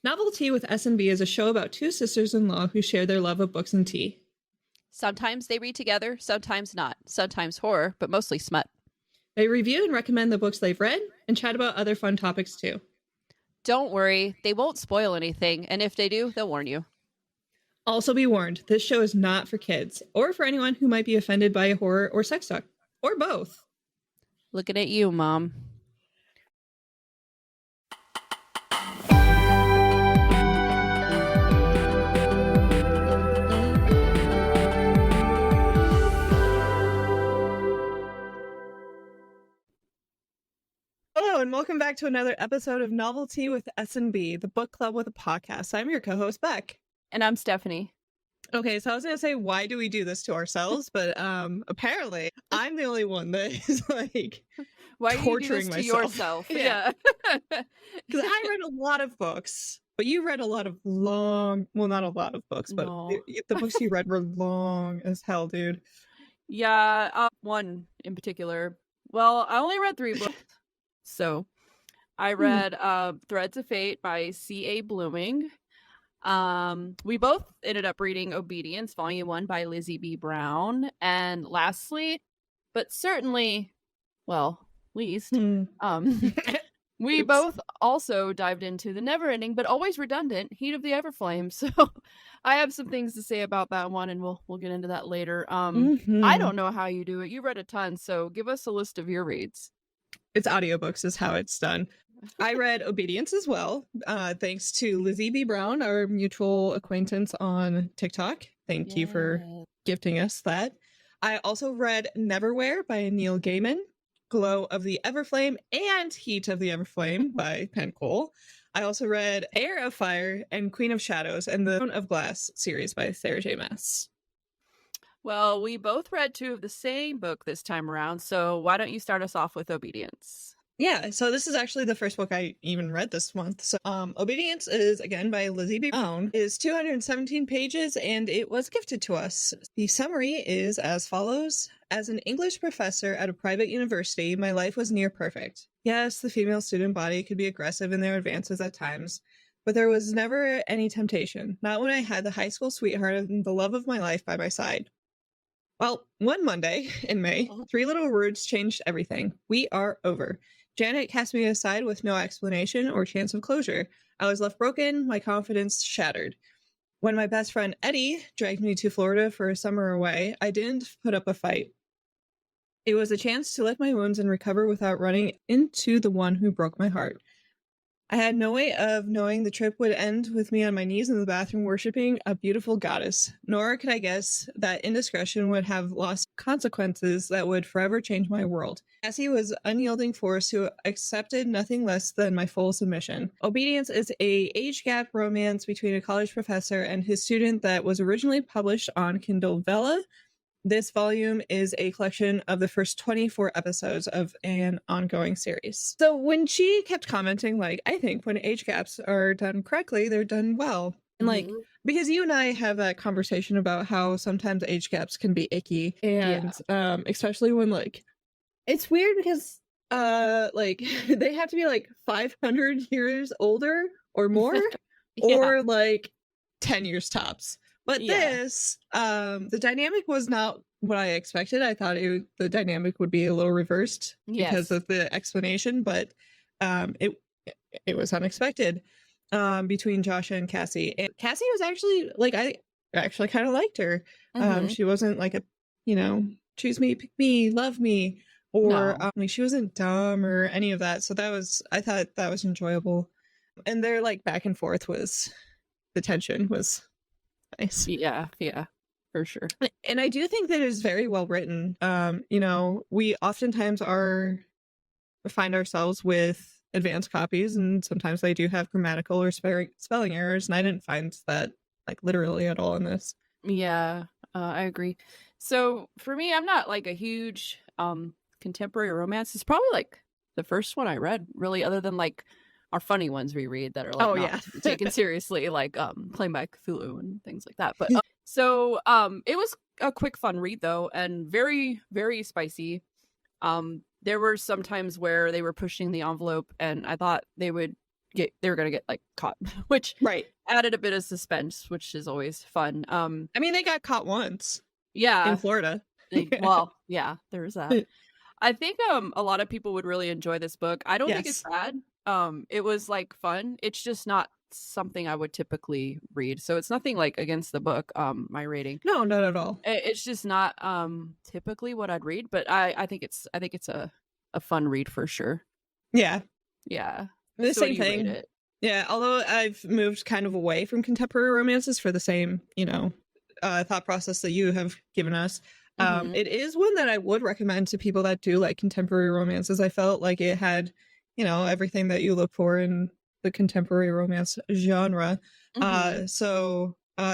Novelty with S&B is a show about two sisters-in-law who share their love of books and tea. Sometimes they read together, sometimes not. Sometimes horror, but mostly smut. They review and recommend the books they've read and chat about other fun topics too. Don't worry, they won't spoil anything, and if they do, they'll warn you. Also be warned, this show is not for kids or for anyone who might be offended by horror or sex talk, or both. Looking at you, Mom. Hello, and welcome back to another episode of Novelty with S&B, the book club with a podcast. I'm your co-host, Beck. And I'm Stephanie. Okay, so I was going to say, why do we do this to ourselves? But apparently, I'm the only one that is like why torturing do you do this myself. to yourself? Yeah. Because I read a lot of books, but you read a lot of long, well, not a lot of books, but the books you read were long as hell, dude. Yeah, one in particular. Well, I only read 3 books. So I read Threads of Fate by C.A. Blooming. We both ended up reading Obedience, Volume 1 by Lizzie B. Brown. And lastly, but certainly, well, least, we both also dived into the never-ending, but always redundant, Heat of the Everflame. So I have some things to say about that one, and we'll get into that later. I don't know how you do it. You read a ton, so give us a list of your reads. It's audiobooks is how it's done. I read Obedience as well, thanks to Lizzie B. Brown, our mutual acquaintance on TikTok. Thank you for gifting us that. I also read Neverwhere by Neil Gaiman, Glow of the Everflame, and Heat of the Everflame by Penn Cole. I also read Heir of Fire and Queen of Shadows and the Throne of Glass series by Sarah J. Maas. Well, we both read 2 of the same book this time around, so why don't you start us off with Obedience? Yeah, so this is actually the first book I even read this month. So Obedience is, again, by Lizzie B. Brown. It is 217 pages, and it was gifted to us. The summary is as follows. As an English professor at a private university, my life was near perfect. Yes, the female student body could be aggressive in their advances at times, but there was never any temptation, not when I had the high school sweetheart and the love of my life by my side. Well, one Monday in May, 3 little words changed everything. We are over. Janet cast me aside with no explanation or chance of closure. I was left broken, my confidence shattered. When my best friend Eddie dragged me to Florida for a summer away, I didn't put up a fight. It was a chance to lick my wounds and recover without running into the one who broke my heart. I had no way of knowing the trip would end with me on my knees in the bathroom worshiping a beautiful goddess, nor could I guess that indiscretion would have lost consequences that would forever change my world. Cassie was unyielding force who accepted nothing less than my full submission. Obedience is a age gap romance between a college professor and his student that was originally published on Kindle Vella. This volume is a collection of the first 24 episodes of an ongoing series. So when she kept commenting, like, I think when age gaps are done correctly, they're done well. And like, because you and I have that conversation about how sometimes age gaps can be icky. And especially when like, it's weird because like they have to be like 500 years older or more or like 10 years tops. But this, the dynamic was not what I expected. I thought the dynamic would be a little reversed because of the explanation, but it was unexpected between Joshua and Cassie. And Cassie was actually, like, I actually kind of liked her. She wasn't like a, choose me, pick me, love me, or she wasn't dumb or any of that. So I thought that was enjoyable. And their like back and forth the tension was nice. Yeah, for sure. And I do think that it is very well written. We oftentimes find ourselves with advanced copies, and sometimes they do have grammatical or spelling errors, and I didn't find that like literally at all in this. Yeah, I agree. So for me, I'm not like a huge contemporary romance. It's probably like the first one I read, really, other than like our funny ones we read that are like not taken seriously, like Claim by Cthulhu and things like that. But so it was a quick, fun read though, and very, very spicy. There were some times where they were pushing the envelope, and I thought they would get like caught, which Right. added a bit of suspense, which is always fun. I mean, they got caught once in Yeah, Florida. well, yeah, there's that. I think a lot of people would really enjoy this book. I don't think it's Yes. bad. It was like fun. It's just not something I would typically read. So it's nothing like against the book, my rating. No, not at all. It's just not typically what I'd read, but I think it's a fun read for sure. Yeah. Yeah. The So what same do you rate thing. it? Yeah, although I've moved kind of away from contemporary romances for the same, thought process that you have given us. Mhm. It is one that I would recommend to people that do like contemporary romances. I felt like it had, everything that you look for in the contemporary romance genre. Mhm.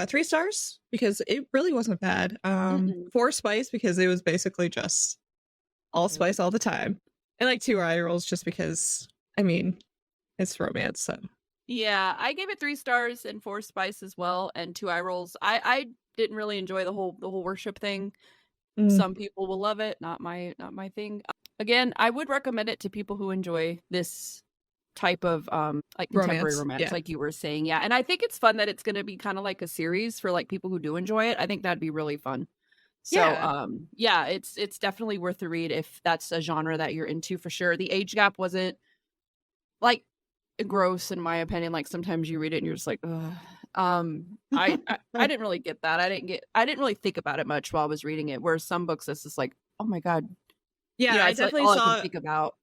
3 stars because it really wasn't bad. Mhm. 4 spice because it was basically just all spice all the time. And like 2 eye rolls just because, I mean, it's romance, so. Yeah, I gave it 3 stars and 4 spice as well, and 2 eye rolls. I didn't really enjoy the whole worship thing. Mm, Some people will love it, not my thing. Again, I would recommend it to people who enjoy this type of like contemporary romance, romance, yeah. like you were saying. Yeah, and I think it's fun that it's going to be kind of like a series for like people who do enjoy it. I think that'd be really fun. So, Yeah. yeah, it's definitely worth the read if that's a genre that you're into for sure. The age gap wasn't like gross in my opinion. Like sometimes you read it and you're just like, ugh. I didn't really get that. I didn't really think about it much while I was reading it. Whereas some books, it's just like, oh my god, Yeah, I it's like definitely all I can saw think about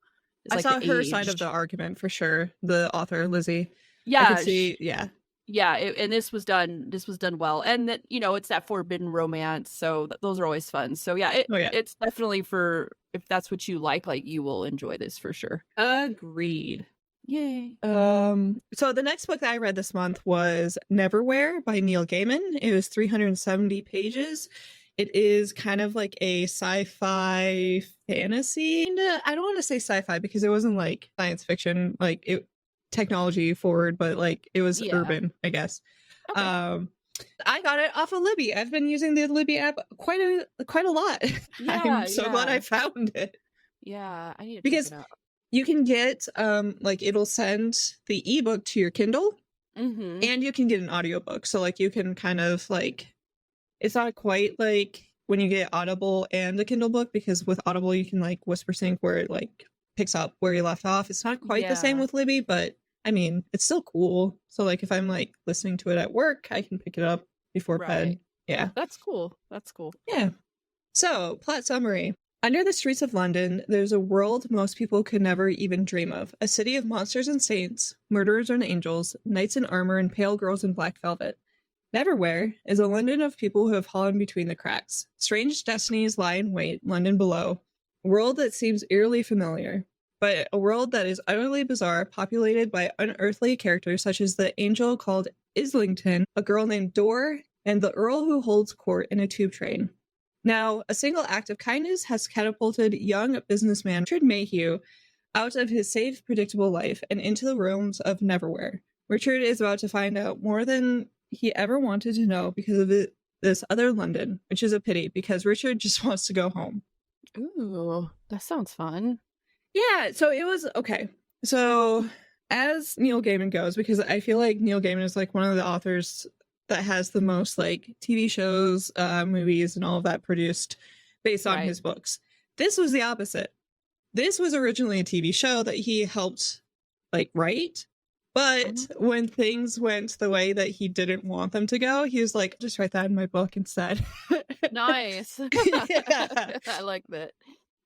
is I like the saw her side of the age. argument for sure, the author, Lizzie. I could Yeah, see, yeah. yeah, and this was done. This was done well, and that it's that forbidden romance. So those are always fun. So yeah, Oh, yeah. it's definitely for if that's what you like you will enjoy this for sure. Agreed. Yay! So the next book that I read this month was Neverwhere by Neil Gaiman. It was 370 pages. It is kind of like a sci-fi fantasy. I don't want to say sci-fi because it wasn't like science fiction, like it technology forward, but like it was Yeah. urban, I guess. Okay. Um, I got it off of Libby. I've been using the Libby app quite a lot. Yeah. I'm so glad I Yeah. found it Yeah. I need to check because it out. you can get like it'll send the ebook to your Kindle Mm-hmm. and you can get an audiobook. So like you can kind of like it's not quite like when you get Audible and a Kindle book because with Audible you can like whisper sync where it like picks up where you left off. It's not quite the same Yeah. with Libby, but I mean, it's still cool. So like if I'm like listening to it at work, I can pick it up before Right. bed. Yeah. That's cool. That's cool. Yeah. So, plot summary. Under the streets of London, there's a world most people could never even dream of. A city of monsters and saints, murderers and angels, knights in armor and pale girls in black velvet. Neverwhere is a London of people who have fallen between the cracks. Strange destinies lie in wait, London below. A world that seems eerily familiar, but a world that is utterly bizarre, populated by unearthly characters such as the angel called Islington, a girl named Dor, and the earl who holds court in a tube train. Now, a single act of kindness has catapulted young businessman Richard Mayhew out of his safe, predictable life and into the realms of Neverwhere. Richard is about to find out more than he ever wanted to know because of this other London, which is a pity because Richard just wants to go home. Ooh, that sounds fun. Yeah, so it was okay. So, as Neil Gaiman goes, because I feel like Neil Gaiman is like one of the authors that has the most like TV shows, movies, and all of that produced based on Right. his books. This was the opposite. This was originally a TV show that he helped like write, but when things went the way that he didn't want them to go, he was like, just write that in my book instead. Nice. Yeah. I like that.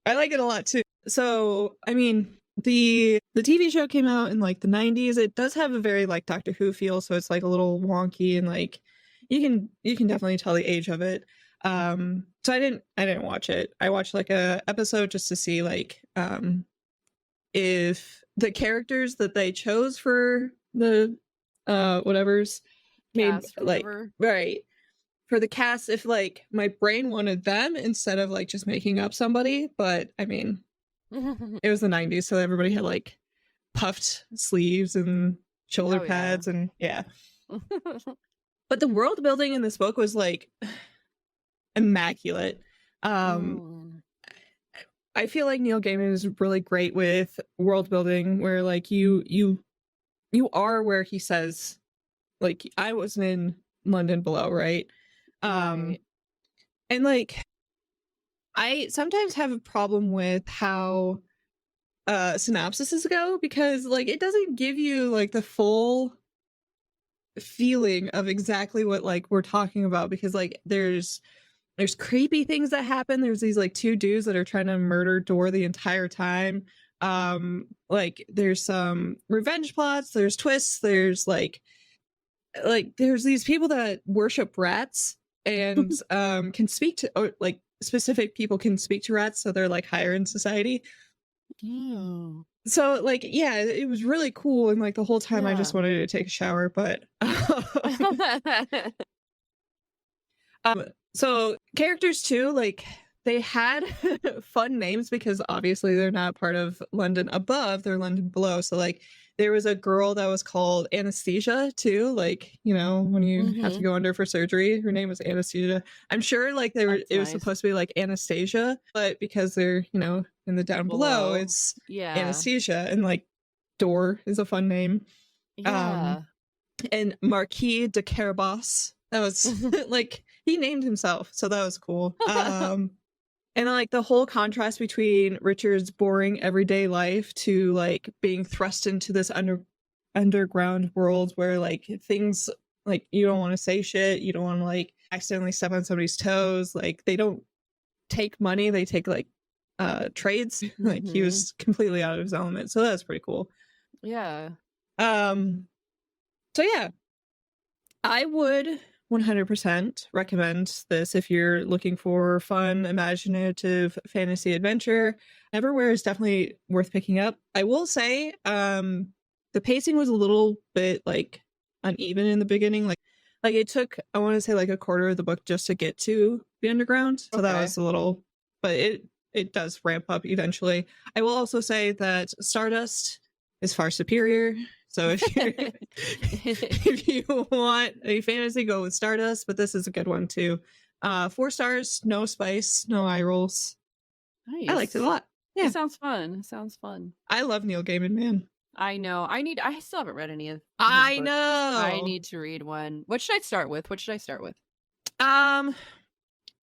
I like it a lot too. So, I mean, the TV show came out in like the 90s. It does have a very like Doctor Who feel, so it's like a little wonky and like you can definitely tell the age of it. So I didn't watch it. I watched like a episode just to see like if the characters that they chose for the whatever's made Cast or like whatever. right for the cast if like my brain wanted them instead of like just making up somebody, but I mean it was the 90s, so everybody had like puffed sleeves and shoulder Oh yeah. pads and yeah. But the world building in this book was like immaculate. Um Mm. I feel like Neil Gaiman is really great with world building where like you you are where he says, like, I wasn't in London below, right? Right. And like, I sometimes have a problem with how synopsises go, because like it doesn't give you like the full feeling of exactly what like we're talking about, because like there's creepy things that happen. There's these like two dudes that are trying to murder Dor the entire time. Like there's some revenge plots, there's twists, there's like there's these people that worship rats and can speak to, or like specific people can speak to rats, so they're like higher in society. Oh. So like yeah, it was really cool, and like the whole time I just Yeah. wanted to take a shower, but so characters too, like they had fun names, because obviously they're not part of London above, they're London below. So like there was a girl that was called Anesthesia too, like, you know, when you have to Mhm. go under for surgery, her name was Anesthesia. I'm sure like That's it was nice. supposed to be like Anastasia, but because they're, you know, in the down below, Below. it's Yeah. Anesthesia. And like Dor is a fun name. Um Yeah. and Marquis de Carabas. That was like he named himself, so that was cool. And like the whole contrast between Richard's boring everyday life to like being thrust into this underground world where like things, like you don't want to say shit, you don't want to like accidentally step on somebody's toes. Like they don't take money, they take like trades. Like he Mhm. was completely out of his element, so that was pretty cool. Yeah. Um, so yeah, I would 100% recommend this if you're looking for fun, imaginative fantasy adventure. Everywhere is definitely worth picking up. I will say, the pacing was a little bit like uneven in the beginning. Like it took, I want to say, like a quarter of the book just to get to the underground. So that Okay. was a little, but it does ramp up eventually. I will also say that Stardust is far superior. So if you if you want a fantasy, go with Stardust, but this is a good one too. 4 stars, no spice, no eye rolls. I liked it a Nice. lot. Yeah. It sounds fun. It sounds fun. I love Neil Gaiman, man. I know. I still haven't read any of his I books. I know. need to read one. What should I start with? What should I start with? Um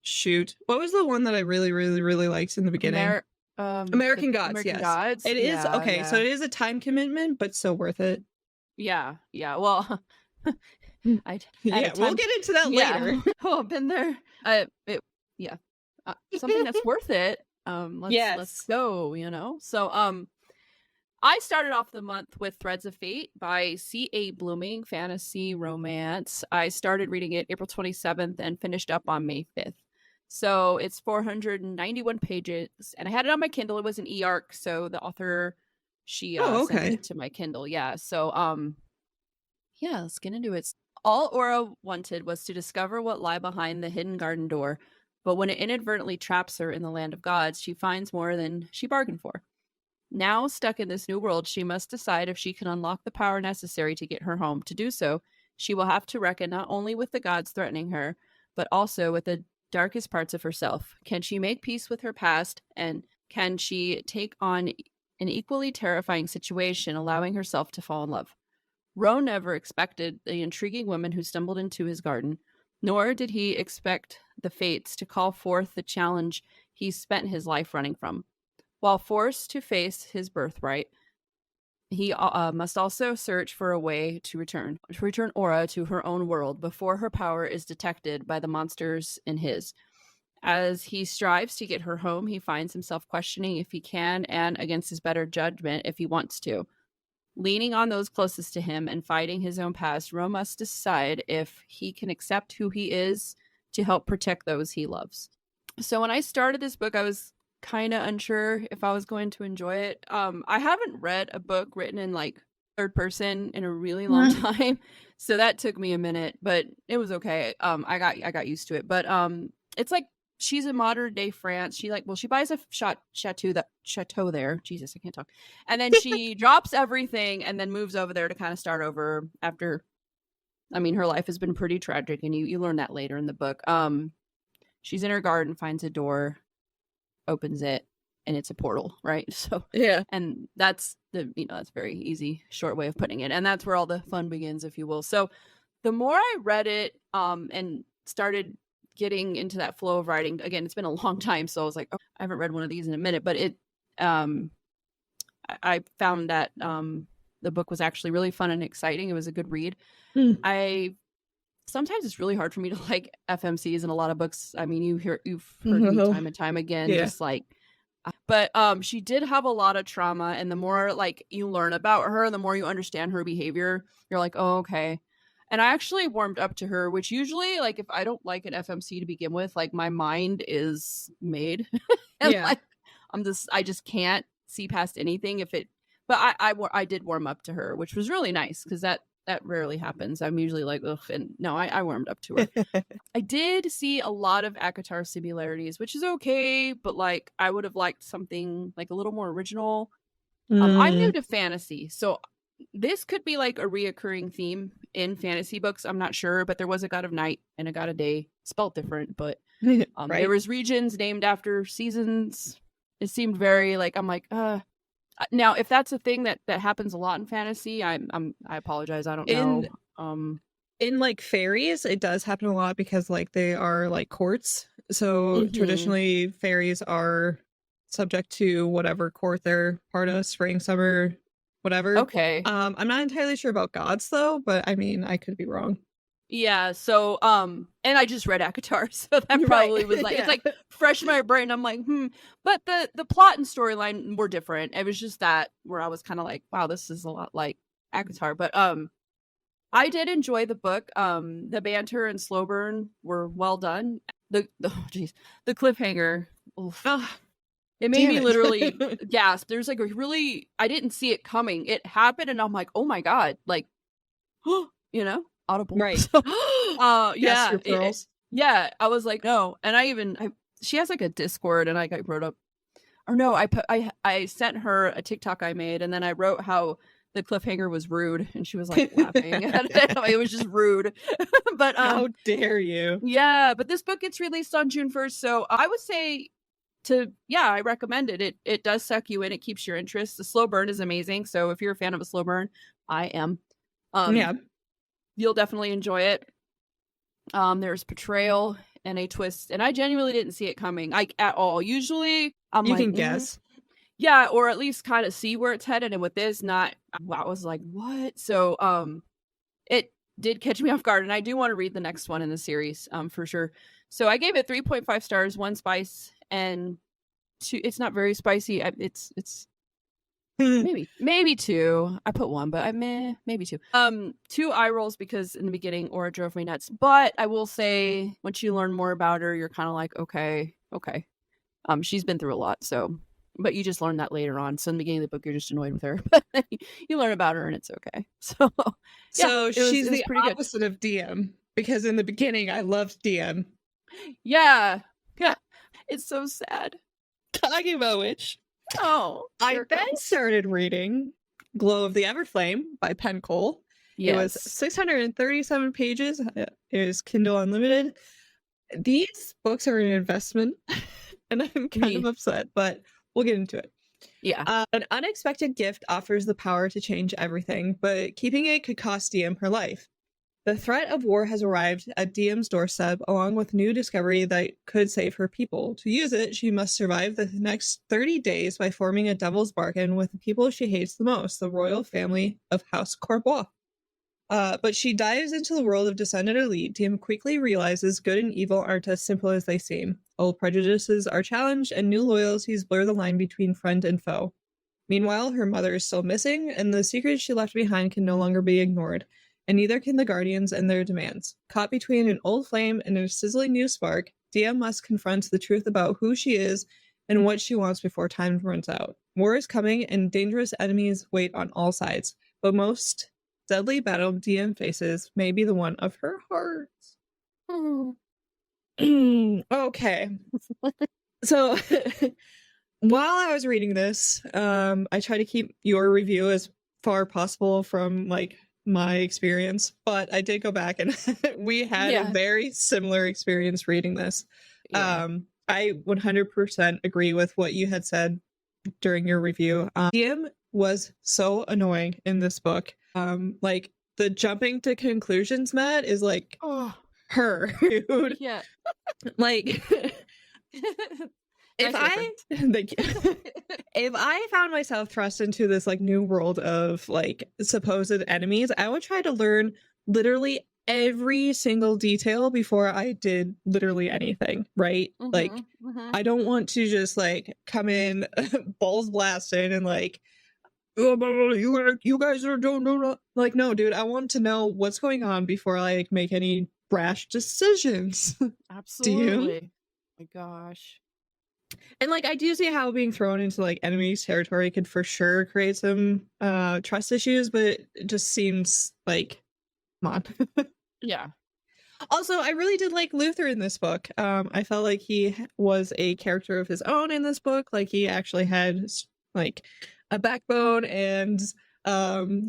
Shoot. What was the one that I really, really, really liked in the beginning? Amer the American Gods, American yes. Gods? It is Yeah, okay, so yeah. it is a time commitment, but so worth it. Yeah, yeah. Well, I at a Yeah, we'll time get into that later. yeah. Oh, I've been there. It yeah. Something that's worth it. Let's Yes. go, you know? So, I started off the month with Threads of Fate by C.A. Blooming, fantasy romance. I started reading it April 27th and finished up on May 5th. So it's 491 pages, and I had it on my Kindle. It was an e-arc, so the author, she Oh, sent okay. it to my Kindle. Yeah. So yeah, let's get into it. All Aura wanted was to discover what lie behind the hidden garden door, but when it inadvertently traps her in the land of gods, she finds more than she bargained for. Now, stuck in this new world, she must decide if she can unlock the power necessary to get her home. To do so, she will have to reckon not only with the gods threatening her, but also with the darkest parts of herself. Can she make peace with her past, and can she take on an equally terrifying situation, allowing herself to fall in love? Roe never expected the intriguing woman who stumbled into his garden, nor did he expect the fates to call forth the challenge he spent his life running from. While forced to face his birthright, he must also search for a way to return Aura to her own world before her power is detected by the monsters in his. As he strives to get her home, he finds himself questioning if he can, and against his better judgment, if he wants to. Leaning on those closest to him and fighting his own past, Ro must decide if he can accept who he is to help protect those he loves. So when I started this book, I was kind of unsure if I was going to enjoy it. I haven't read a book written in like third person in a really long time, so that took me a minute, but it was okay. I got used to it. But it's like she's in modern day France. She she buys a chateau there. Jesus, I can't talk. And then she drops everything and then moves over there to kind of start over after. I mean, her life has been pretty tragic, and you learn that later in the book. She's in her garden, finds a door, opens it, and it's a portal, right? So Yeah. and that's that's a very easy short way of putting it, and that's where all the fun begins, if you will. So the more I read it and started getting into that flow of writing, again, it's been a long time, so I was like, oh, I haven't read one of these in a minute, but I found that the book was actually really fun and exciting. It was a good read. Sometimes it's really hard for me to like FMCs in a lot of books. I mean, you've heard me time and time again, just like, but she did have a lot of trauma, and the more like you learn about her, the more you understand her behavior, you're like, oh, okay. And I actually warmed up to her, which usually, like, if I don't like an FMC to begin with, like, my mind is made. And like, I just can't see past anything if it, but I did warm up to her, which was really nice, because that rarely happens. I'm usually like, ugh, and no, I warmed up to her. I did see a lot of ACOTAR similarities, which is okay, but like, I would have liked something like a little more original. I'm new to fantasy, so this could be like a reoccurring theme in fantasy books. I'm not sure, but there was a god of night and a god of day, spelled different, but right. There was regions named after seasons. It seemed very like, I'm like, now if that's a thing that happens a lot in fantasy, I apologize, I don't know. In like fairies, it does happen a lot because like they are like courts. So traditionally fairies are subject to whatever court they're part of, spring, summer, whatever. Okay. I'm not entirely sure about gods though, but I mean, I could be wrong. Yeah, so and I just read ACOTAR, so that probably was like it's like fresh in my brain. I'm like, but the plot and storyline were different. It was just that where I was kind of like, wow, this is a lot like ACOTAR. But I did enjoy the book. The banter and slow burn were well done. The cliffhanger, it made me literally gasp. There's like a really, I didn't see it coming. It happened, and I'm like, oh my god, like, audible, right? So, yeah, I was like, no, and she has like a Discord, and I wrote up, or no, I sent her a TikTok I made, and then I wrote how the cliffhanger was rude, and she was like laughing at it. It was just rude. But how dare you? Yeah, but this book gets released on June 1st, so I would say I recommend it. It does suck you in. It keeps your interest. The slow burn is amazing. So if you're a fan of a slow burn, I am. You'll definitely enjoy it. There's betrayal and a twist, and I genuinely didn't see it coming, like, at all. Usually, you can guess. Yeah, or at least kind of see where it's headed. And with this, I was like, what? So, it did catch me off guard, and I do want to read the next one in the series, for sure. So I gave it 3.5 stars, 1 spice, and 2. It's not very spicy. It's maybe 2. I put 1, but maybe 2. 2 eye rolls because in the beginning Aura drove me nuts. But I will say, once you learn more about her, you're kind of like, okay. She's been through a lot, so. But you just learn that later on. So in the beginning of the book, you're just annoyed with her. But you learn about her, and it's okay. So she's the opposite of DM, because in the beginning, I loved DM. Yeah. It's so sad. Talking about which, I then started reading Glow of the Everflame by Penn Cole. Yes. It was 637 pages. It is Kindle Unlimited. These books are an investment, and I'm kind of upset, but we'll get into it. Yeah. An unexpected gift offers the power to change everything, but keeping it could cost DM her life. The threat of war has arrived at DM's doorstep, along with new discovery that could save her people. To use it, she must survive the next 30 days by forming a devil's bargain with the people she hates the most, the royal family of House Corbois. But she dives into the world of Descendant Elite. DM quickly realizes good and evil aren't as simple as they seem. Old prejudices are challenged, and new loyalties blur the line between friend and foe. Meanwhile, her mother is still missing, and the secrets she left behind can no longer be ignored. And neither can the Guardians and their demands. Caught between an old flame and a sizzling new spark, DM must confront the truth about who she is and what she wants before time runs out. War is coming, and dangerous enemies wait on all sides. But most deadly battle DM faces may be the one of her heart. Okay. So, while I was reading this, I try to keep your review as far possible from, like, my experience, but I did go back and we had a very similar experience reading this. I 100% agree with what you had said during your review. DM was so annoying in this book. Like the jumping to conclusions, Matt, is like her, dude. Yeah. Like if I found myself thrust into this like new world of like supposed enemies, I would try to learn literally every single detail before I did literally anything, right? Like I don't want to just like come in balls blasting and like, oh, you guys are don't like, no, dude, I want to know what's going on before I like, make any rash decisions. Absolutely. Oh my gosh. And like I do see how being thrown into like enemy's territory could for sure create some trust issues, but it just seems like, come on. Yeah. Also, I really did like Luther in this book. I felt like he was a character of his own in this book. Like he actually had like a backbone, and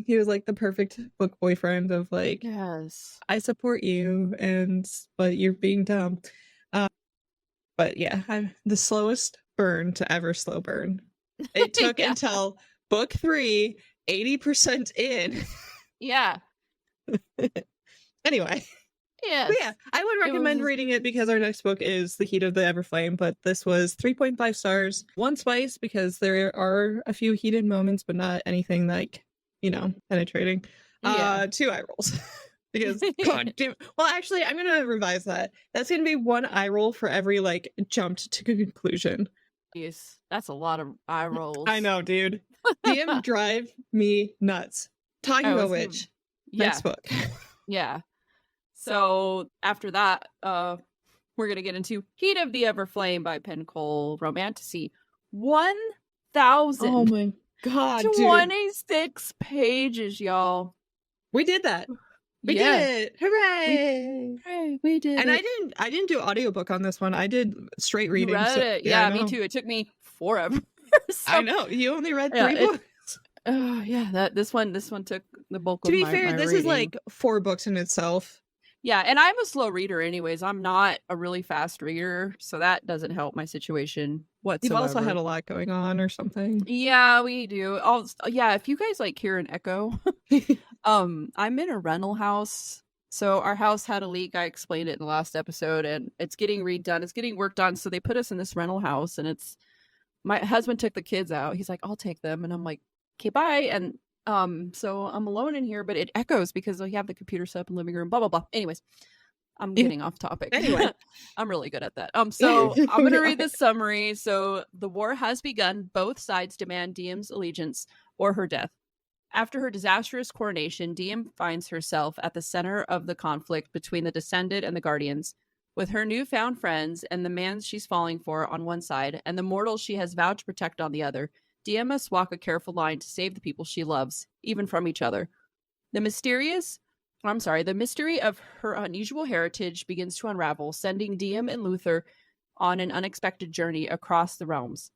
he was like the perfect book boyfriend of like, yes, I support you, but you're being dumb. But yeah, I'm the slowest burn to ever slow burn. It took until book 3, 80% in. Yeah. Anyway. Yes. Yeah, I would recommend reading it because our next book is The Heat of the Everflame, but this was 3.5 stars. 1 spice because there are a few heated moments, but not anything like, penetrating. 2 eye rolls. Because god damn. Well, actually, I'm gonna revise that. That's gonna be 1 eye roll for every like jumped to conclusion. Yes, that's a lot of eye rolls. I know, dude. DM drive me nuts. Talking about which, next book. Yeah. So after that, we're gonna get into Heat of the Everflame by Penn Cole, Romantasy. 1,000. Oh my god, 26 pages, y'all. We did that. We did it. Hooray! We did and it. I didn't do audiobook on this one. I did straight reading. You read it. Yeah, me too. It took me forever. I know. You only read 3 books. Oh yeah, this one took the bulk of my To be fair, this reading. is like 4 books in itself. Yeah, and I'm a slow reader anyways. I'm not a really fast reader, so that doesn't help my situation whatsoever. You've also had a lot going on or something. Yeah, we do. If you guys like hear an echo, I'm in a rental house. So our house had a leak. I explained it in the last episode, and it's getting redone. It's getting work done. So they put us in this rental house, and my husband took the kids out. He's like, I'll take them. And I'm like, okay, bye. And so I'm alone in here, but it echoes because we have the computer set up in the living room, blah, blah, blah. Anyways, I'm getting off topic. Anyway. I'm really good at that. So I'm going to read the summary. So the war has begun. Both sides demand Diem's allegiance or her death. After her disastrous coronation, Diem finds herself at the center of the conflict between the Descended and the Guardians. With her newfound friends and the man she's falling for on one side, and the mortals she has vowed to protect on the other, Diem must walk a careful line to save the people she loves, even from each other. The mystery of her unusual heritage begins to unravel, sending Diem and Luther on an unexpected journey across the realms.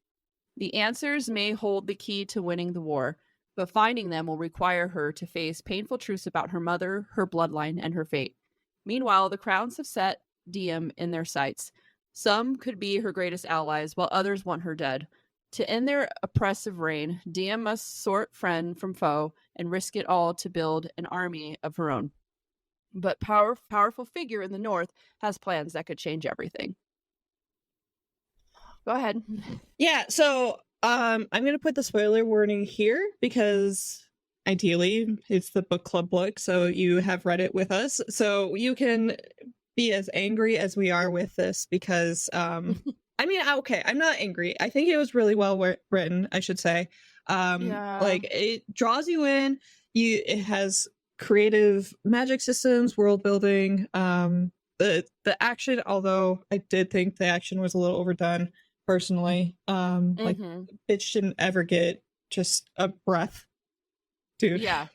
The answers may hold the key to winning the war, but finding them will require her to face painful truths about her mother, her bloodline, and her fate. Meanwhile, the crowns have set Diem in their sights. Some could be her greatest allies, while others want her dead. To end their oppressive reign, Diem must sort friend from foe and risk it all to build an army of her own. But powerful figure in the north has plans that could change everything. Go ahead. Yeah, so I'm going to put the spoiler warning here because ideally it's the book club book, so you have read it with us. So you can be as angry as we are with this because okay, I'm not angry. I think it was really well written, I should say. Like it draws you in. It has creative magic systems, world building. The action, although I did think the action was a little overdone personally. Like bitch didn't ever get just a breath, dude. Yeah.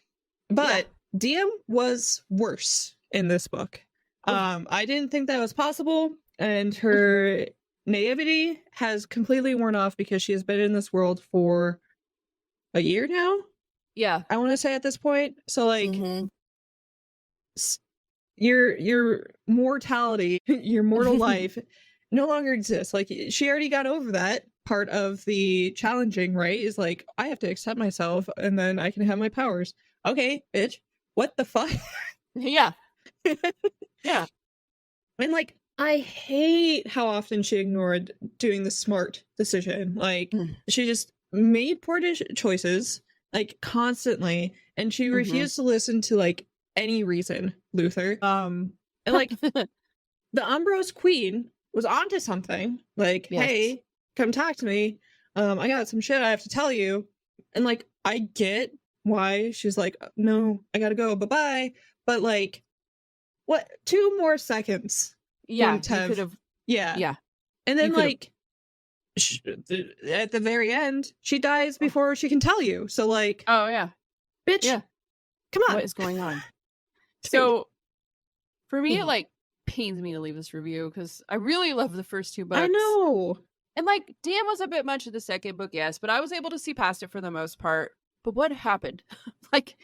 But Diem was worse in this book. I didn't think that was possible, and her naivety has completely worn off because she has been in this world for a year now. Yeah, I want to say at this point. So like your mortality, your mortal life no longer exists. Like, she already got over that part of the challenging, right? Is like, I have to accept myself and then I can have my powers. Okay, bitch. What the fuck? Yeah. Yeah. And like, I hate how often she ignored doing the smart decision. Like, she just made poor choices, like, constantly, and she refused to listen to like any reason, Luther. And like, the Umbros Queen was onto something. Like, Yes. hey, come talk to me. I got some shit I have to tell you. And like, I get why she's like, no, I gotta go, bye-bye. But like, what, 2 more seconds? Yeah, wouldn't you could have. Yeah. Yeah. And then You could've- like, at the very end, she dies before she can tell you. So like, Oh yeah. bitch, Yeah. come on. What is going on? So for me, it Mhm. like pains me to leave this review because I really love the first 2 books. I know. And like, Dan was a bit much of the second book, yes, but I was able to see past it for the most part. But what happened? Like,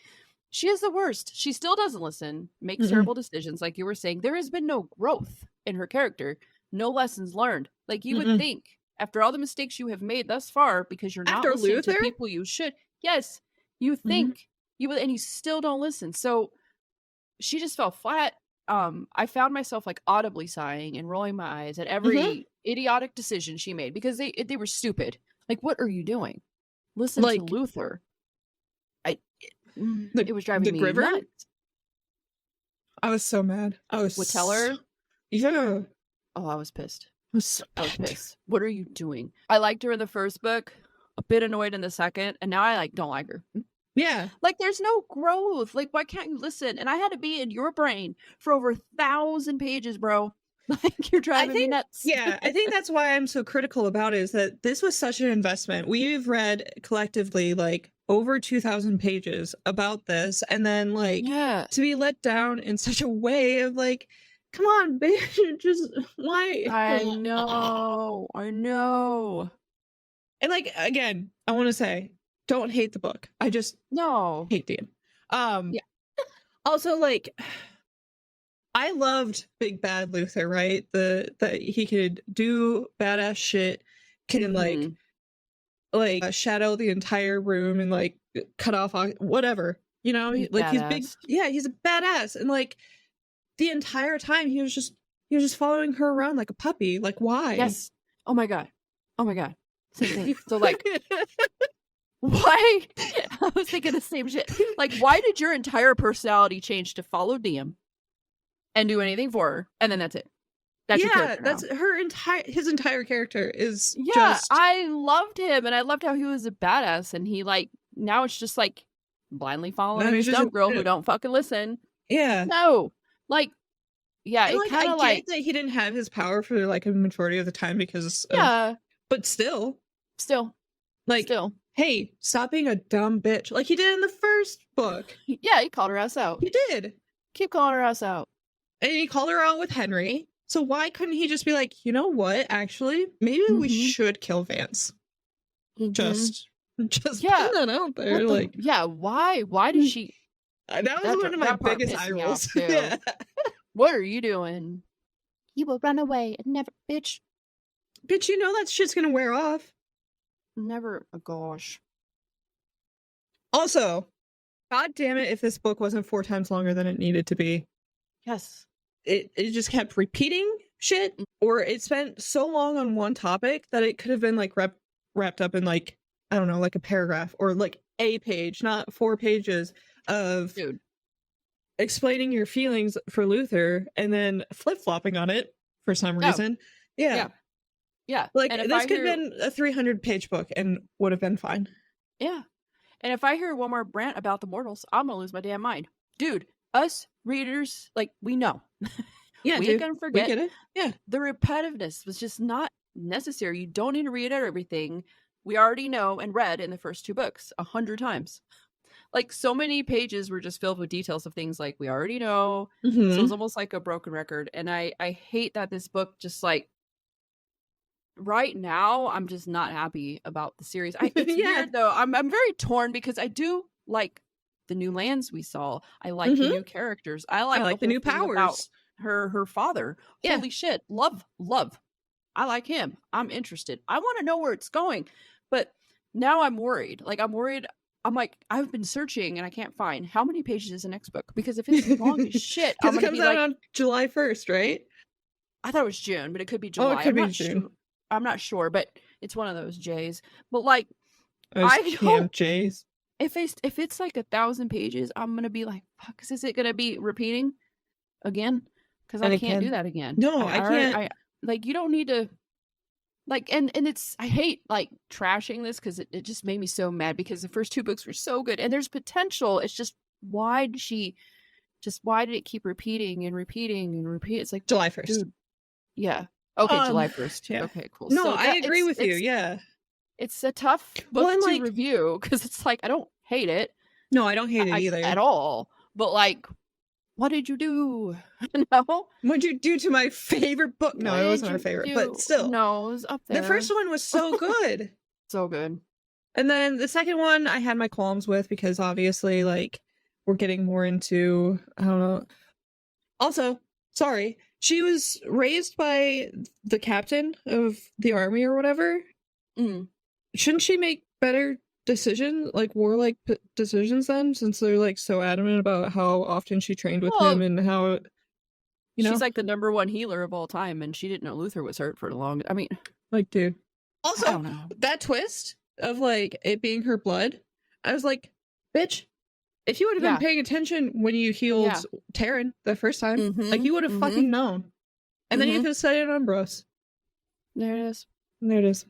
she is the worst. She still doesn't listen, makes terrible decisions. Like you were saying, there has been no growth in her character, no lessons learned. Like you would think, after all the mistakes you have made thus far, because you're not After listening Luther? to people you should. Yes, you think you would, and you still don't listen. So she just fell flat. I found myself like audibly sighing and rolling my eyes at every idiotic decision she made because they were stupid. Like, what are you doing? Listen Like, to Luther. It was driving me Griver? nuts. I was so mad. I was Would tell her. Yeah. Oh, I was pissed. I was so I was mad. pissed. What are you doing? I liked her in the first book, a bit annoyed in the second, and now I like don't like her. Yeah. Like, there's no growth. Like, why can't you listen? And I had to be in your brain for over 1,000 pages, bro. Like, you're driving me nuts. Yeah, I think that's why I'm so critical about it, is that this was such an investment. We've read collectively like over 2,000 pages about this, and then like Yeah. to be let down in such a way of like, come on, bitch, just why? I know. And like, again, I want to say, don't hate the book. I just No. hate the end. Yeah. Also, like, I loved Big Bad Luther, right? That he could do badass shit, can like shadow the entire room and like cut off whatever, you know? He's like, he's badass. big. Yeah, he's a badass, and like the entire time he was just following her around like a puppy. Like, why? Yes. Oh my god. Same thing. So like, why? I was thinking the same shit. Like, why did your entire personality change to follow DM and do anything for her, and then that's it? That's your character now. That's his entire character is just. I loved him, and I loved how he was a badass, and he like now it's just like blindly following this dumb girl who don't fucking listen. Yeah. No. Like, yeah, and it like, kind of like that he didn't have his power for like a majority of the time because but still, like, hey, stop being a dumb bitch, like he did in the first book. Yeah, he called her ass out. He did. Keep calling her ass out. And he called her out with Henry. So why couldn't he just be like, you know what? Actually, maybe we should kill Vance. Just put that out there. Like, why did she? That was one of my biggest eye rolls. Yeah. What are you doing? You will run away and never, bitch. Bitch, you know that shit's gonna wear off. Never. Oh gosh. Also, god damn it, if this book wasn't 4 times longer than it needed to be. Yes. It just kept repeating shit, or it spent so long on one topic that it could have been like wrapped up in like, I don't know, like a paragraph or like a page, not 4 pages of explaining your feelings for Luther and then flip-flopping on it for some reason. Yeah. Like, this could have been a 300-page book and would have been fine. Yeah. And if I hear one more rant about the mortals, I'm gonna lose my damn mind. Dude, us readers, like, we know. Yeah, we can forget. We get it. Yeah. The repetitiveness was just not necessary. You don't need to read everything. We already know and read in the first 2 books 100 times. Like, so many pages were just filled with details of things like we already know. So it was almost like a broken record. And I hate that this book just like, right now, I'm just not happy about the series. It's weird though. I'm very torn because I do like the new lands we saw. I like the new characters. I like the new powers. Her father. Holy shit. Love. I like him. I'm interested. I want to know where it's going. But now I'm worried. Like, I'm worried. I'm like, I've been searching and I can't find how many pages is the next book, because if it's long as shit, I'm Because it gonna comes be out like, on July 1st, right? I thought it was June, but it could be Oh, July. it could I'm be not June. sure. I'm not sure, but it's one of those J's. But like, Those I damn don't. Jays. If it's like 1,000 pages, I'm gonna be like, fuck, is it gonna be repeating again? Because I And it can't do can. that again. No, I can't. I like, you don't need to, like, and it's, I hate like trashing this because it just made me so mad, because the first 2 books were so good and there's potential. It's just, why did it keep repeating and repeating and repeat? It's like, July 1st. dude, yeah. Okay, July 1st. Yeah. Okay, cool. No, So I agree with you. Yeah. It's a tough book Well, to like, review, because it's like, I don't hate it. No, I don't hate it either. At all. But like, what did you do? No? What'd you do to my favorite book? No, it wasn't our favorite, but still. No, it was up there. The first one was so good. So good. And then the second one I had my qualms with, because obviously, like, we're getting more into, I don't know. Also, sorry, she was raised by the captain of the army or whatever. Mm. Shouldn't she make better decisions, like warlike decisions then, since they're like so adamant about how often she trained with him and how, you know? She's like the #1 healer of all time, and she didn't know Luther was hurt for the longest. I mean, like, dude. I Also, don't know. that twist of like it being her blood, I was like, bitch, if you would have been paying attention when you healed Taryn the first time, like, you would have fucking known. And then you could have said it on Bros. There it is. And there it is.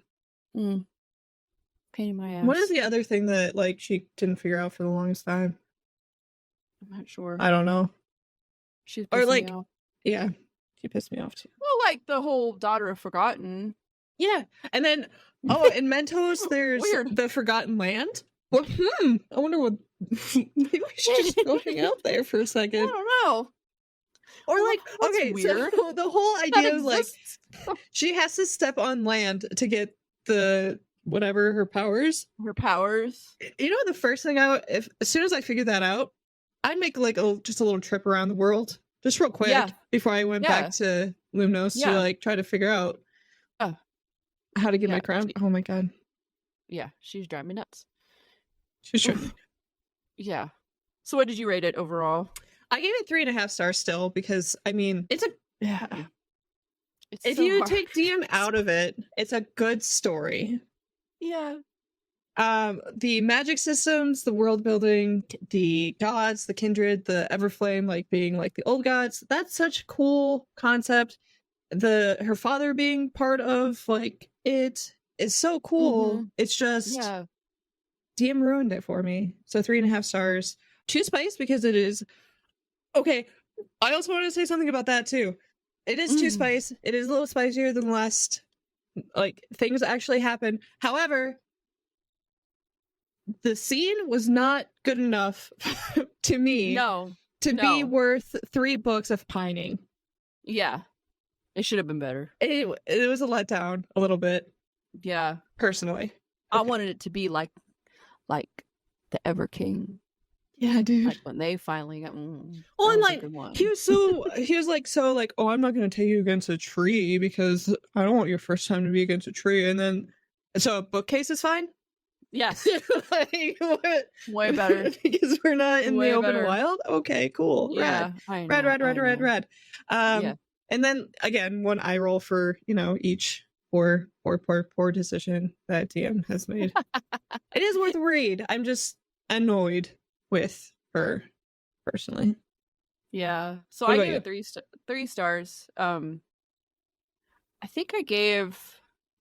Pain in my ass. What is the other thing that, like, she didn't figure out for the longest time? I'm not sure. I don't know. She's or like, me off. Yeah, she pissed me off too. Well, like the whole Daughter of Forgotten. Yeah, and then in Mentos there's the Forgotten Land. Well, I wonder what. Maybe we should just go hang out there for a second. I don't know. Or like, That's okay, weird. so the whole idea of like exists. she has to step on land to get the whatever her powers. Her powers. You know, the first thing as soon as I figured that out, I'd make like just a little trip around the world, just real quick, before I went back to Lumnos to like try to figure out how to get my crown. Oh my god. Yeah, she's driving me nuts. She's driving. Yeah. So what did you rate it overall? I gave it 3.5 stars still, because I mean, it's a if so you hard. take DM out of it, it's a good story. Yeah. The magic systems, the world building, the gods, the kindred, the Everflame, like being like the old gods, that's such a cool concept. Her father being part of like it is so cool. It's just DM ruined it for me. So 3.5 stars. 2 spice, because it is okay. I also want to say something about that too. It is 2 spice. It is a little spicier than the last, like, things that actually happen. However, the scene was not good enough to me to be worth 3 books of pining. Yeah. It should have been better. It was a letdown a little bit. Yeah. Personally. I wanted it to be like the Ever King. Yeah, dude. Like when they finally got well, and like he was like, oh, I'm not gonna take you against a tree because I don't want your first time to be against a tree. And then so a bookcase is fine? Yes. Like, what? Way better. Because we're not in the open wild? Okay, cool. Yeah. Rad. And then again, one eye roll for, each poor decision that DM has made. It is worth a read. I'm just annoyed with her personally. Yeah. So I gave it 3 stars. I think I gave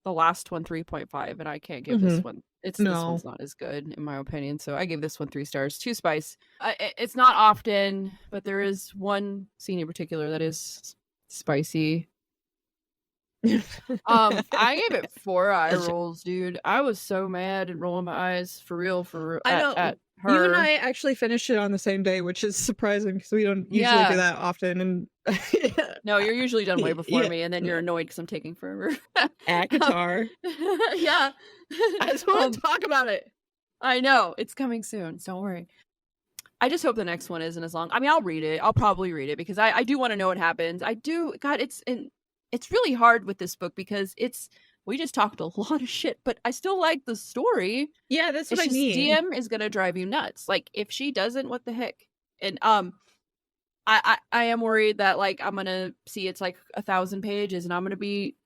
the last one 3.5, and I can't give this one. This one's not as good in my opinion. So I gave this one 3 stars. 2 spice. It's not often, but there is one scene in particular that is spicy. I gave it 4 eye rolls, dude. I was so mad and rolling my eyes for real I know. at her. You and I actually finished it on the same day, which is surprising because we don't usually do that often. And no, you're usually done way before me, and then you're annoyed because I'm taking forever. At guitar. Yeah. I just want to talk about it. I know. It's coming soon. So don't worry. I just hope the next one isn't as long. I mean, I'll read it. I'll probably read it because I do want to know what happens. I do. God, it's really hard with this book because we just talked a lot of shit, but I still like the story. Yeah, that's what It's I just mean. DM is gonna drive you nuts. Like if she doesn't, what the heck? And I am worried that like I'm gonna see it's like 1,000 pages and I'm gonna be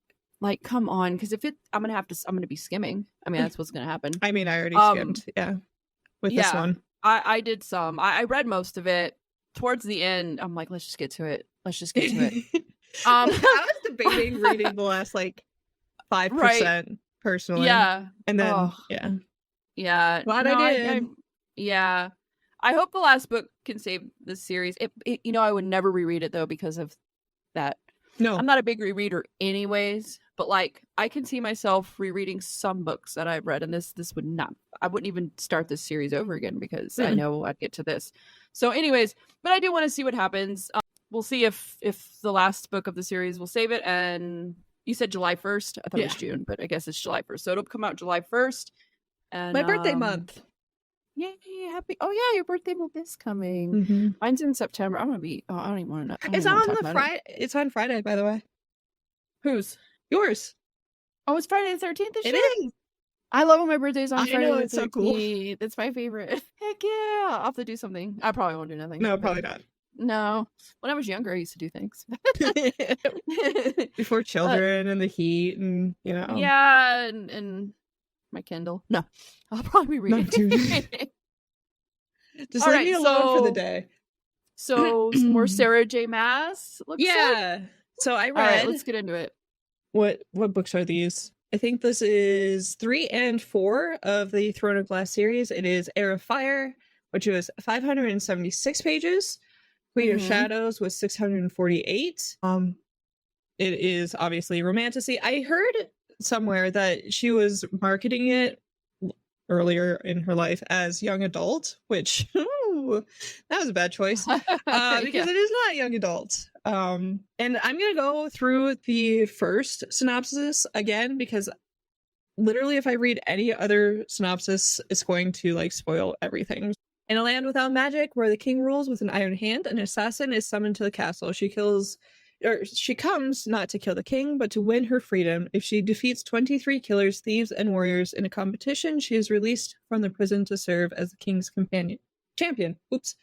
like, come on, because I'm gonna be skimming. I mean, that's what's gonna happen. I mean, I already skimmed, with this Yeah, one. I did some. I read most of it. Towards the end, I'm like, let's just get to it. Let's just get to it. I was debating reading the last like 5% Right. personally. Yeah. And then Oh, yeah. Glad I did. Yeah. I hope the last book can save this series. You know, I would never reread it though because of that. No. I'm not a big rereader anyways, but like I can see myself rereading some books that I've read, and this would not. I wouldn't even start this series over again because I know I'd get to this. So, anyways, but I do want to see what happens. We'll see if the last book of the series will save it. And you said July 1st. I thought it was June, but I guess it's July 1st. So it'll come out July 1st. And my birthday month. Yay, happy. Oh yeah, your birthday month is coming. Mine's in September. I'm gonna be I don't even want to know. It's on the Friday. It's on Friday, by the way. Whose? Yours. Oh, it's Friday the 13th this year? It is. I love when my birthday's on Friday the 13th. It's so cool. It's my favorite. Heck yeah. I'll have to do something. I probably won't do nothing. No, probably not. No. When I was younger, I used to do things. Before children and the heat and, you know. Yeah, and my Kindle. No. I'll probably be reading. Just leave me alone for the day. So, some more Sarah J. Maas, looks like. So I read. All right, let's get into it. What books are these? I think this is 3 and 4 of the Throne of Glass series. It is Heir of Fire, which was 576 pages. Queen of Shadows was 648. It is obviously romantasy. I heard somewhere that she was marketing it earlier in her life as young adult, which that was a bad choice because it is not young adult. And I'm gonna go through the first synopsis again because literally if I read any other synopsis, it's going to like spoil everything. In a land without magic, where the king rules with an iron hand, an assassin is summoned to the castle. She comes not to kill the king, but to win her freedom. If she defeats 23 killers, thieves, and warriors in a competition, she is released from the prison to serve as the king's champion.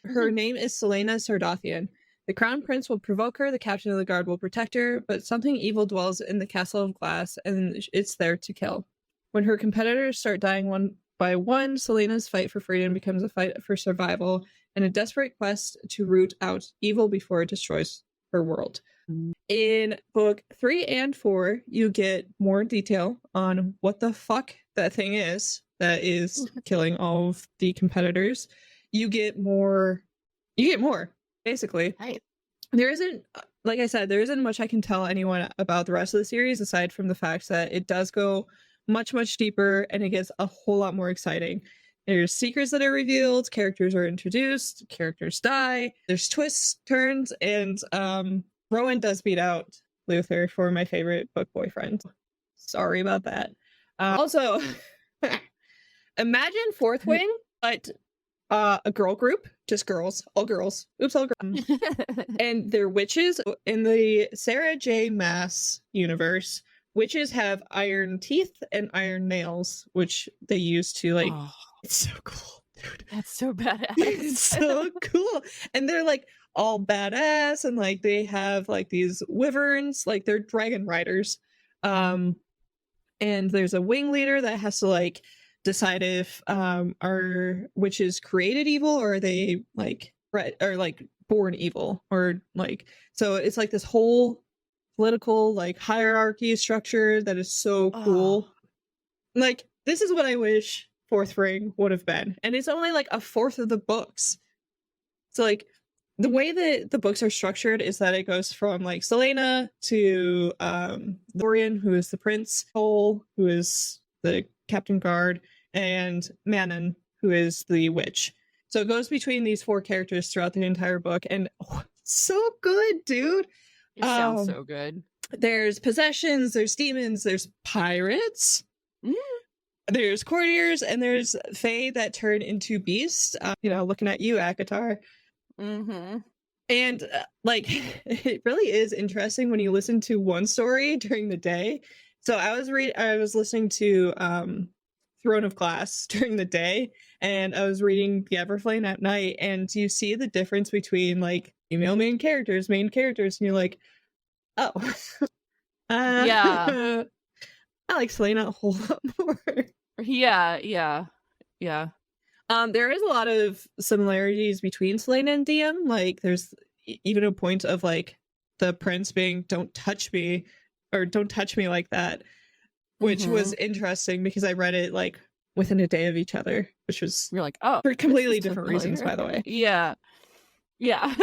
Her name is Selena Sardathian. The crown prince will provoke her, the captain of the guard will protect her, but something evil dwells in the castle of glass, and it's there to kill. When her competitors start dying one by one, Selena's fight for freedom becomes a fight for survival and a desperate quest to root out evil before it destroys her world. In book 3 and 4, you get more detail on what the fuck that thing is that is killing all of the competitors. You get more, basically. Right. There isn't, like I said, there isn't much I can tell anyone about the rest of the series aside from the fact that it does go much, much deeper and it gets a whole lot more exciting. There's secrets that are revealed, characters are introduced, characters die, there's twists, turns, and Rowan does beat out Luther for my favorite book boyfriend. Sorry about that. Also, imagine Fourth Wing, but a girl group, just girls, all girls. Oops, all girls. And they're witches. In the Sarah J. Maas universe, witches have iron teeth and iron nails, which they use to like. Oh, it's so cool, dude. That's so badass. It's so cool, and they're like all badass, and like they have like these wyverns, like they're dragon riders. And there's a wing leader that has to like decide if are witches created evil or are they like born evil, or like, so it's like this whole political like hierarchy structure that is so cool. Like, this is what I wish Fourth Ring would have been, and it's only like a fourth of the books. So like the way that the books are structured is that it goes from like Selena to Dorian, who is the prince, Cole, who is the captain guard, and Manon, who is the witch. So it goes between these 4 characters throughout the entire book, and so good, dude. It sounds so good. There's possessions, there's demons, there's pirates, there's courtiers, and there's fae that turn into beasts. Looking at you, Akatar. And like it really is interesting when you listen to one story during the day. So I was listening to Throne of Glass during the day, and I was reading the Everflame at night, and you see the difference between like female main characters, and you're like, oh, Yeah. I like Selena a whole lot more. Yeah, yeah, yeah. There is a lot of similarities between Selena and DM. Like, there's even a point of like the prince being "Don't touch me," or "Don't touch me like that," which was interesting because I read it like within a day of each other, which was You're like, oh, for completely this is different reasons, by the way. Yeah, yeah.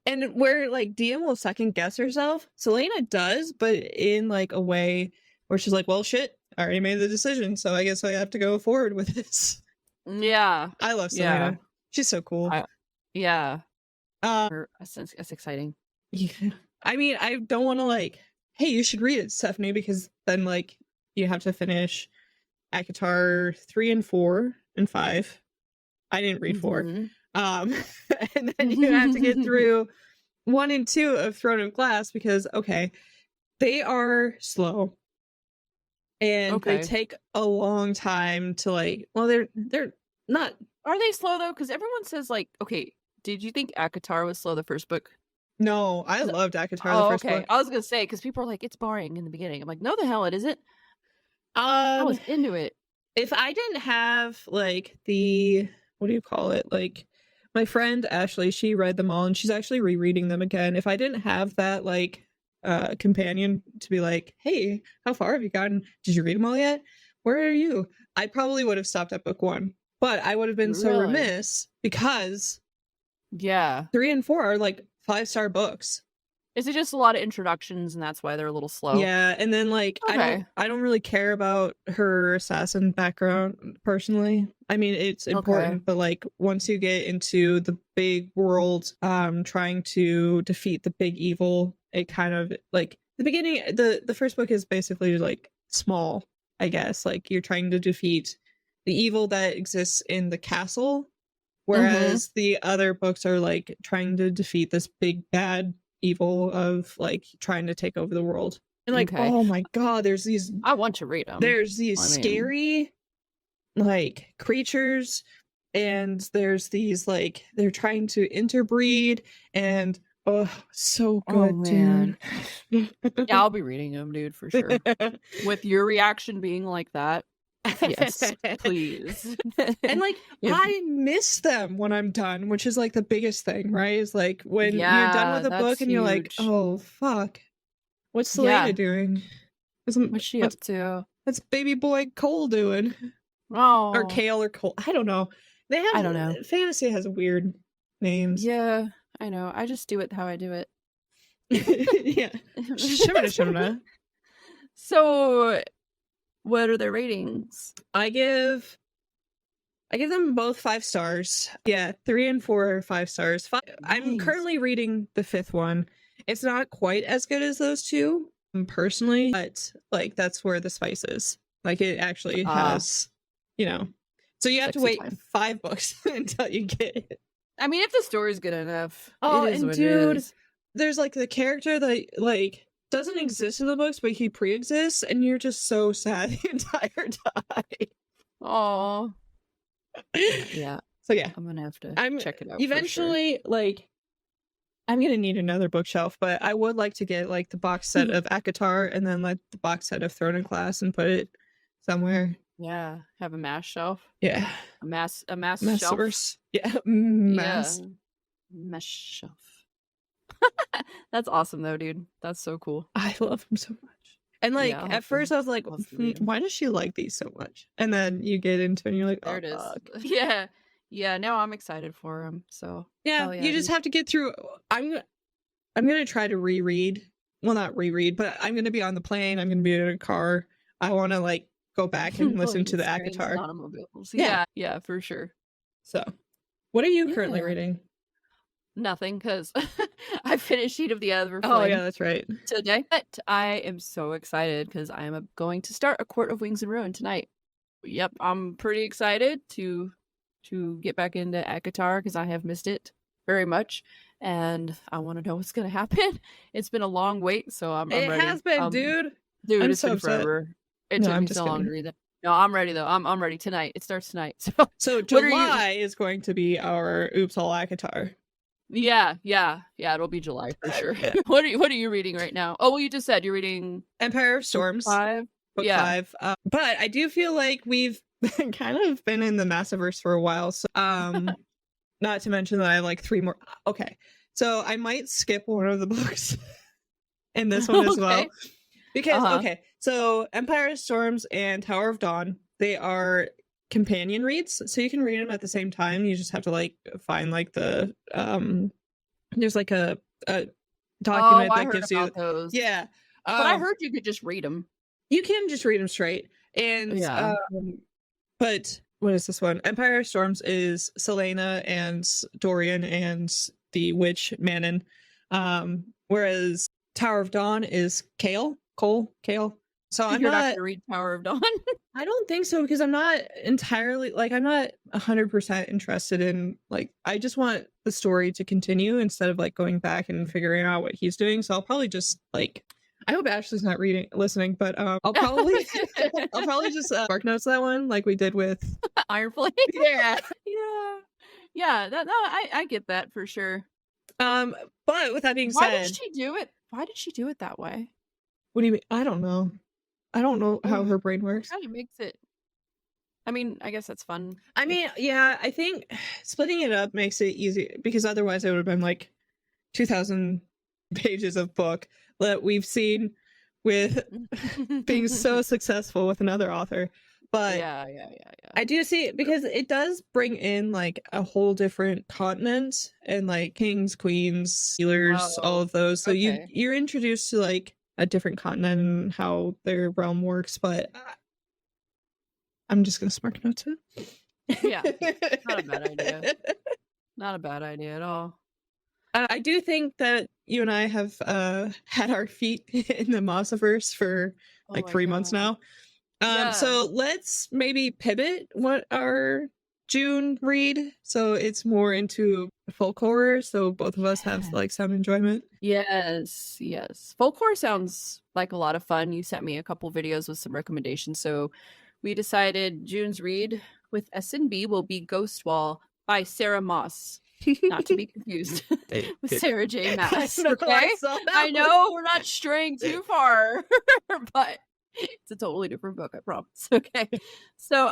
And where like DM will second guess herself, Selena does, but in like a way where she's like, "Well, shit, I already made the decision, so I guess I have to go forward with this." Yeah. I love Selena. Yeah. She's so cool. Yeah. That's exciting. Yeah. I mean, I don't want to like, hey, you should read it, Stephanie, because then like you have to finish ACOTAR 3 and 4 and 5. I didn't read 4. And then you have to get through 1 and 2 of Throne of Glass because okay, they are slow. And they take a long time to like, well, they're not. Are they slow though? Because everyone says like, okay, did you think ACOTAR was slow the first book? No, I loved ACOTAR the first book. I was gonna say because people are like, it's boring in the beginning. I'm like, no, the hell it isn't. I was into it. If I didn't have like the, what do you call it? Like my friend Ashley, she read them all and she's actually rereading them again. If I didn't have that like companion to be like, hey, how far have you gotten? Did you read them all yet? Where are you? I probably would have stopped at book 1, but I would have been so remiss because 3 and 4 are like 5-star books. Is it just a lot of introductions and that's why they're a little slow? Yeah, and then like I don't really care about her assassin background personally. I mean, it's important, but like once you get into the big world, trying to defeat the big evil, it kind of like the beginning, the first book is basically like small, I guess. Like you're trying to defeat the evil that exists in the castle, whereas the other books are like trying to defeat this big bad evil of like trying to take over the world. And like, oh my god, there's these, I want to read them. There's these scary like creatures, and there's these like they're trying to interbreed, and oh, so good, dude. Yeah, I'll be reading them, dude, for sure. With your reaction being like that, yes, please. And like I miss them when I'm done, which is like the biggest thing, right? Is like when you're done with a book and you're like, oh fuck, what's Selena doing? What's she up to? What's baby boy Cole doing? Oh, or Kale or Cole. I don't know. They have, I don't know. Fantasy has weird names. Yeah, I know. I just do it how I do it. Yeah. Shimna. So what are their ratings? I give them both 5 stars. Yeah, 3 and 4 are 5 stars. I'm currently reading the 5th one. It's not quite as good as those two, personally, but like that's where the spice is. Like it actually has, you know. So you have to wait 5 books until you get it. I mean, if the story's good enough. Oh, and dude, there's like the character that like doesn't exist in the books, but he pre-exists, and you're just so sad the entire time. Oh. Yeah. So yeah, I'm gonna have to check it out. Eventually, like, I'm gonna need another bookshelf, but I would like to get like the box set of ACOTAR and then like the box set of Throne of Glass and put it somewhere. Yeah, have a Maas shelf. Yeah, a mass shelf. Source. Yeah, Maas. Yeah. Mesh shelf. That's awesome though, dude. That's so cool. I love him so much. And like at first I was like, why does she like these so much? And then you get into it and you're like, there it is. Yeah. Yeah, now I'm excited for him. So yeah, you just have to get through. I'm gonna try to reread. Well, not reread, but I'm gonna be on the plane. I'm gonna be in a car. I want to like go back and listen to the ACOTAR. Automobiles. Yeah, for sure. So, what are you currently reading? Nothing, because I finished Sheet of the Everflame. Oh yeah, that's right. Today, but I am so excited because I am going to start A Court of Wings and Ruin tonight. Yep, I'm pretty excited to get back into ACOTAR because I have missed it very much. and I want to know what's gonna happen. It's been a long wait, so I'm It ready. has been, dude. Dude, I'm it's so been upset. forever. It No, took I'm me just so long to kidding. read that. No, I'm ready though. I'm ready tonight. It starts tonight. So So what are you? July is going to be our Oops All Akatar. Yeah. It'll be July for sure. What are you reading right now? Oh, well, you just said you're reading Empire of Storms, book 5. But I do feel like we've kind of been in the Massiverse for a while. So, not to mention that I have like 3 more. Okay, so I might skip one of the books in this one as well. Because, okay, so Empire of Storms and Tower of Dawn, they are companion reads, so you can read them at the same time. You just have to like find like the there's like a document that gives you those. Yeah. But I heard you could just read them. You can just read them straight. And but what is this one? Empire of Storms is Selena and Dorian and the witch Manon. Whereas Tower of Dawn is Cole. So I'm You're not not gonna read Tower of Dawn. I don't think so, because I'm not entirely like I'm not 100% interested in like I just want the story to continue instead of like going back and figuring out what he's doing. So I'll probably just like I hope Ashley's not listening, but I'll probably just mark notes that one like we did with Ironflame. Yeah. I get that for sure. But with that being said, why did she do it that way? What do you mean? I don't know how her brain works. Kind of makes it. I mean, I guess that's fun. I mean, yeah, I think splitting it up makes it easy because otherwise it would have been like 2,000 pages of book that we've seen with being so successful with another author. But yeah. I do see it because it does bring in like a whole different continent and like kings, queens, healers, all of those. So you're introduced to like a different continent and how their realm works. But I'm just gonna spark notes it. Yeah, not a bad idea. Not a bad idea at all. I do think that you and I have had our feet in the Maasiverse for like 3 months now. So let's maybe pivot what our June read so it's more into folk horror, so both of us have like some enjoyment. Yes. Folk horror sounds like a lot of fun. You sent me a couple videos with some recommendations, so we decided June's read with S&B will be Ghost Wall by Sarah Maas. Not to be confused with Sarah J. Maas. Okay? I know we're not straying too far, but it's a totally different book, I promise. Okay. So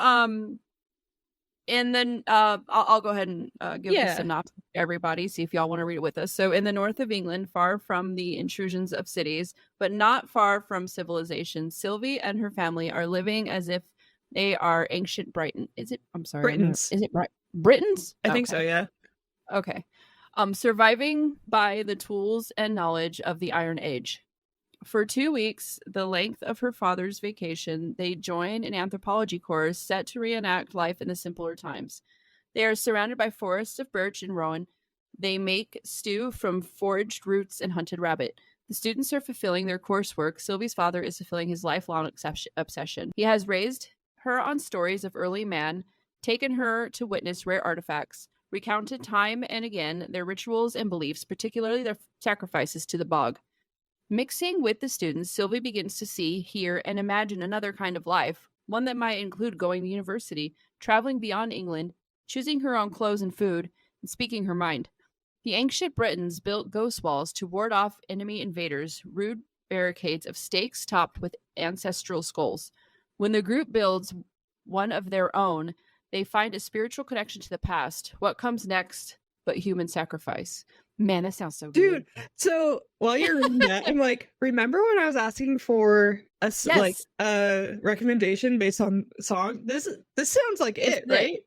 and then I'll go ahead and give the synopsis to everybody, see if y'all want to read it with us. So in the north of England, far from the intrusions of cities, but not far from civilization, Sylvie and her family are living as if they are ancient Brighton. Is it? I'm sorry. Britons. Is it right? Britons? I think so, yeah. Okay. Surviving by the tools and knowledge of the Iron Age. For 2 weeks, the length of her father's vacation, they join an anthropology course set to reenact life in the simpler times. They are surrounded by forests of birch and rowan. They make stew from foraged roots and hunted rabbit. The students are fulfilling their coursework. Sylvie's father is fulfilling his lifelong obsession. He has raised her on stories of early man, taken her to witness rare artifacts, recounted time and again their rituals and beliefs, particularly their sacrifices to the bog. Mixing with the students, Sylvie begins to see, hear, and imagine another kind of life, one that might include going to university, traveling beyond England, choosing her own clothes and food, and speaking her mind. The ancient Britons built ghost walls to ward off enemy invaders, rude barricades of stakes topped with ancestral skulls. When the group builds one of their own, they find a spiritual connection to the past. What comes next but human sacrifice? Man, that sounds so good. Dude, so while you're reading that, I'm like, remember when I was asking for a recommendation based on song? This sounds like it, right?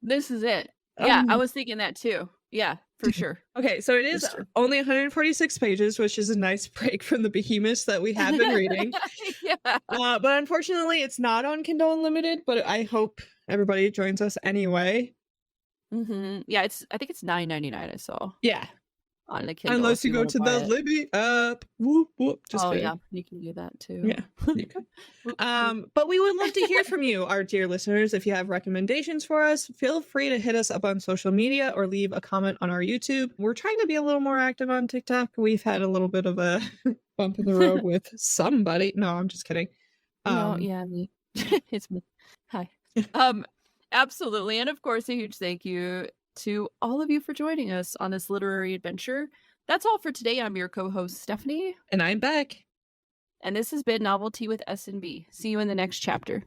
This is it. Yeah, I was thinking that too. Yeah, for sure. Okay, so it is only 146 pages, which is a nice break from the behemoths that we have been reading. But unfortunately, it's not on Kindle Unlimited, but I hope everybody joins us anyway. Yeah, I think it's $9.99 I saw. Yeah. on a Kindle. Unless you go wanna to buy the it. Libby app. Whoop, whoop. Just Oh kidding. yeah, you can do that too. Yeah. You can. But we would love to hear from you, our dear listeners. If you have recommendations for us, feel free to hit us up on social media or leave a comment on our YouTube. We're trying to be a little more active on TikTok. We've had a little bit of a bump in the road with somebody. No, I'm just kidding. No, yeah, me. It's me. Hi. Absolutely. And of course, a huge thank you to all of you for joining us on this literary adventure. That's all for today. I'm your co-host, Stephanie. And I'm Bekk. And this has been Novelty with S&B. See you in the next chapter.